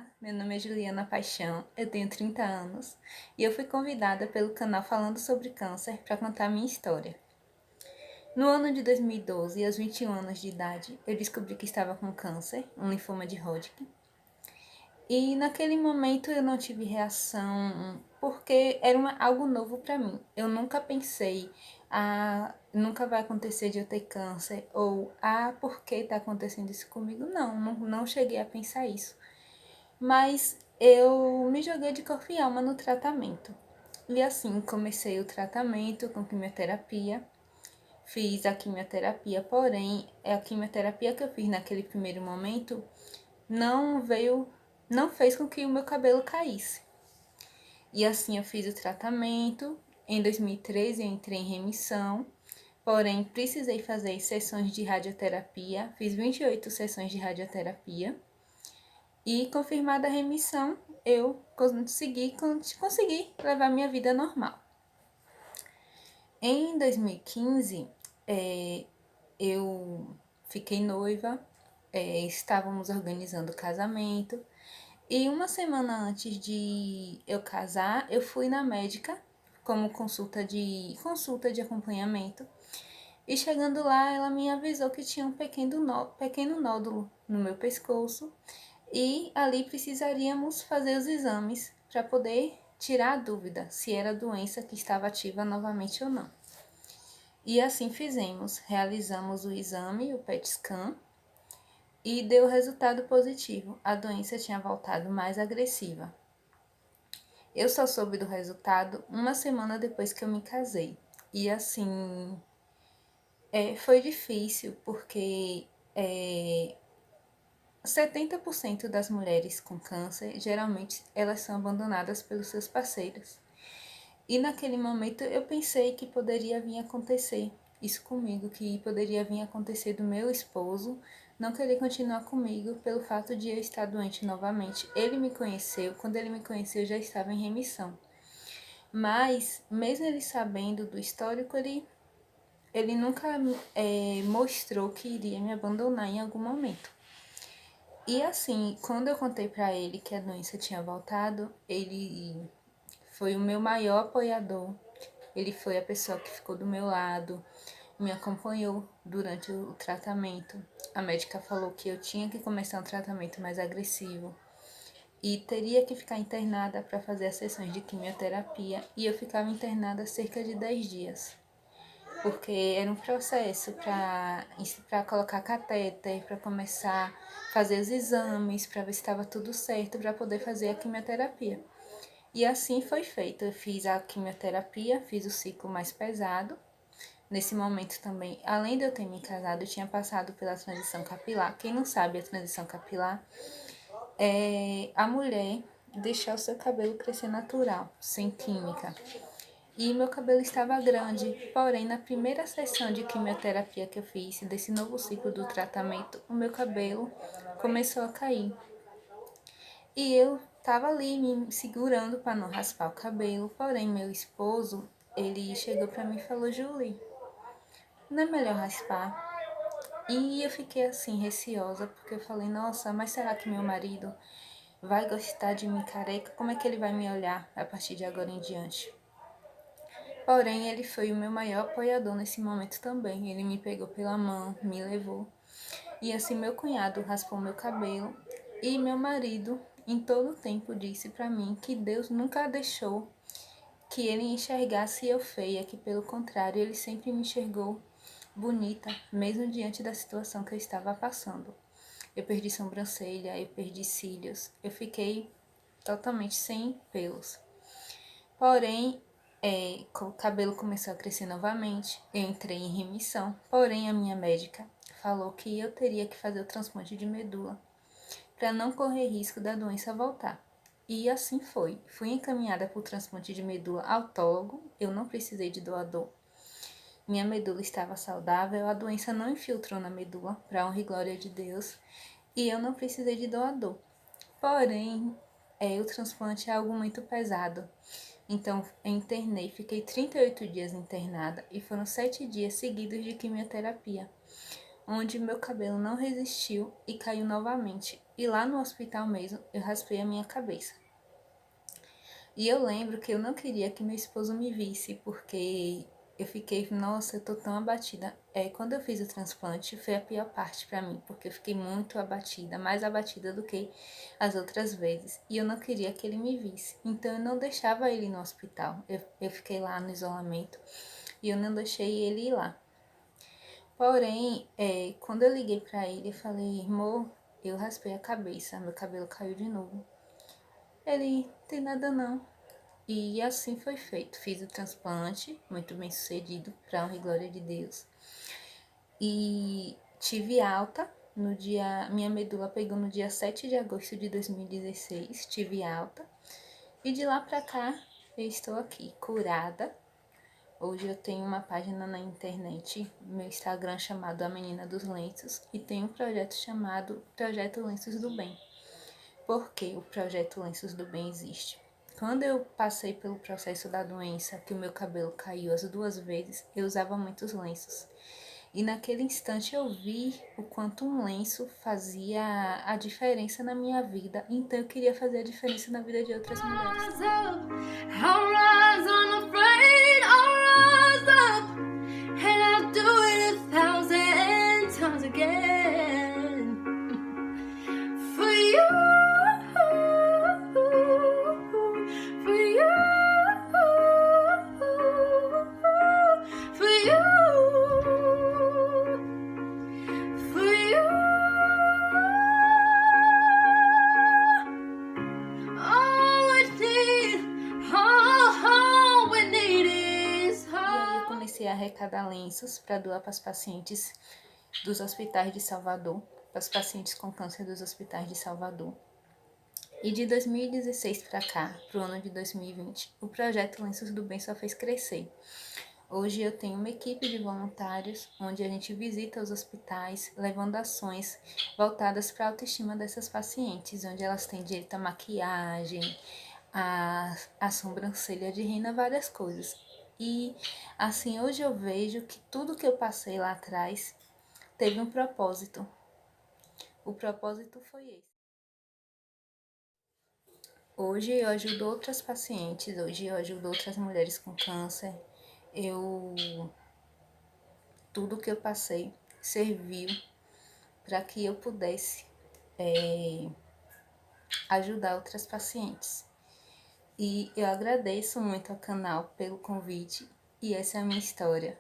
Olá, meu nome é Juliana Paixão, eu tenho 30 anos e eu fui convidada pelo canal Falando sobre Câncer para contar minha história. No ano de 2012, aos 21 anos de idade, eu descobri que estava com câncer, um linfoma de Hodgkin, e naquele momento eu não tive reação porque era algo novo para mim. Eu nunca pensei, nunca vai acontecer de eu ter câncer, ou por que está acontecendo isso comigo? Não cheguei a pensar isso. Mas eu me joguei de corpo e alma no tratamento. E assim, comecei o tratamento com quimioterapia. Fiz a quimioterapia, porém, a quimioterapia que eu fiz naquele primeiro momento não fez com que o meu cabelo caísse. E assim eu fiz o tratamento. Em 2013 eu entrei em remissão, porém precisei fazer sessões de radioterapia. Fiz 28 sessões de radioterapia. E confirmada a remissão, eu consegui levar minha vida normal. Em 2015, eu fiquei noiva, estávamos organizando o casamento, e uma semana antes de eu casar, eu fui na médica como consulta de acompanhamento. E chegando lá, ela me avisou que tinha um pequeno nódulo no meu pescoço e ali precisaríamos fazer os exames para poder tirar a dúvida se era a doença que estava ativa novamente ou não. E assim fizemos, realizamos o exame, o PET scan, e deu resultado positivo. A doença tinha voltado mais agressiva. Eu só soube do resultado uma semana depois que eu me casei. E assim, foi difícil porque 70% das mulheres com câncer, geralmente, elas são abandonadas pelos seus parceiros. E naquele momento eu pensei que poderia vir acontecer isso comigo, que poderia vir acontecer do meu esposo não querer continuar comigo pelo fato de eu estar doente novamente. Ele me conheceu, quando ele me conheceu eu já estava em remissão. Mas, mesmo ele sabendo do histórico, ele nunca mostrou que iria me abandonar em algum momento. E assim, quando eu contei pra ele que a doença tinha voltado, ele foi o meu maior apoiador. Ele foi a pessoa que ficou do meu lado, me acompanhou durante o tratamento. A médica falou que eu tinha que começar um tratamento mais agressivo e teria que ficar internada para fazer as sessões de quimioterapia, e eu ficava internada cerca de 10 dias. Porque era um processo para colocar catéter, para começar a fazer os exames, para ver se estava tudo certo, para poder fazer a quimioterapia. E assim foi feito. Eu fiz a quimioterapia, fiz o ciclo mais pesado. Nesse momento também, além de eu ter me casado, eu tinha passado pela transição capilar. Quem não sabe a transição capilar é a mulher deixar o seu cabelo crescer natural, sem química. E meu cabelo estava grande, porém na primeira sessão de quimioterapia que eu fiz, desse novo ciclo do tratamento, o meu cabelo começou a cair. E eu estava ali me segurando para não raspar o cabelo, porém meu esposo, ele chegou para mim e falou: Julie, não é melhor raspar? E eu fiquei assim, receosa, porque eu falei: nossa, mas será que meu marido vai gostar de mim careca? Como é que ele vai me olhar a partir de agora em diante? Porém, ele foi o meu maior apoiador nesse momento também. Ele me pegou pela mão, me levou. E assim meu cunhado raspou meu cabelo. E meu marido, em todo o tempo, disse para mim que Deus nunca deixou que ele enxergasse eu feia, que pelo contrário, ele sempre me enxergou bonita, mesmo diante da situação que eu estava passando. Eu perdi sobrancelha, eu perdi cílios, eu fiquei totalmente sem pelos. Porém, o cabelo começou a crescer novamente, eu entrei em remissão, porém a minha médica falou que eu teria que fazer o transplante de medula para não correr risco da doença voltar. E assim foi. Fui encaminhada para o transplante de medula autólogo, eu não precisei de doador. Minha medula estava saudável, a doença não infiltrou na medula, para honra e glória de Deus, e eu não precisei de doador. Porém, o transplante é algo muito pesado. Então, eu internei, fiquei 38 dias internada e foram 7 dias seguidos de quimioterapia. onde meu cabelo não resistiu e caiu novamente. E lá no hospital mesmo, eu raspei a minha cabeça. E eu lembro que eu não queria que meu esposo me visse, porque eu fiquei, nossa, eu tô tão abatida. Quando eu fiz o transplante, foi a pior parte pra mim, porque eu fiquei muito abatida, mais abatida do que as outras vezes. E eu não queria que ele me visse. Então eu não deixava ele no hospital. Eu fiquei lá no isolamento e eu não deixei ele ir lá. Porém, quando eu liguei pra ele, eu falei, irmão, eu raspei a cabeça, meu cabelo caiu de novo. Ele, tem nada não. E assim foi feito. Fiz o transplante, muito bem sucedido, para honra e glória de Deus. E tive alta no dia. Minha medula pegou no dia 7 de agosto de 2016. Tive alta. E de lá pra cá, eu estou aqui, curada. Hoje eu tenho uma página na internet, meu Instagram chamado A Menina dos Lenços, e tenho um projeto chamado Projeto Lenços do Bem. Por que o Projeto Lenços do Bem existe? Quando eu passei pelo processo da doença, que o meu cabelo caiu as 2 vezes, eu usava muitos lenços. E naquele instante eu vi o quanto um lenço fazia a diferença na minha vida. Então eu queria fazer a diferença na vida de outras mulheres. Comecei a arrecadar lenços para doar para as pacientes dos hospitais de Salvador, para os pacientes com câncer dos hospitais de Salvador. E de 2016 para cá, para o ano de 2020, o projeto Lenços do Bem só fez crescer. Hoje eu tenho uma equipe de voluntários, onde a gente visita os hospitais, levando ações voltadas para a autoestima dessas pacientes, onde elas têm direito à maquiagem, a sobrancelha de rena, várias coisas. E assim, hoje eu vejo que tudo que eu passei lá atrás teve um propósito. O propósito foi esse. Hoje eu ajudo outras pacientes, hoje eu ajudo outras mulheres com câncer. Tudo que eu passei serviu para que eu pudesse ajudar outras pacientes. E eu agradeço muito ao canal pelo convite, e essa é a minha história.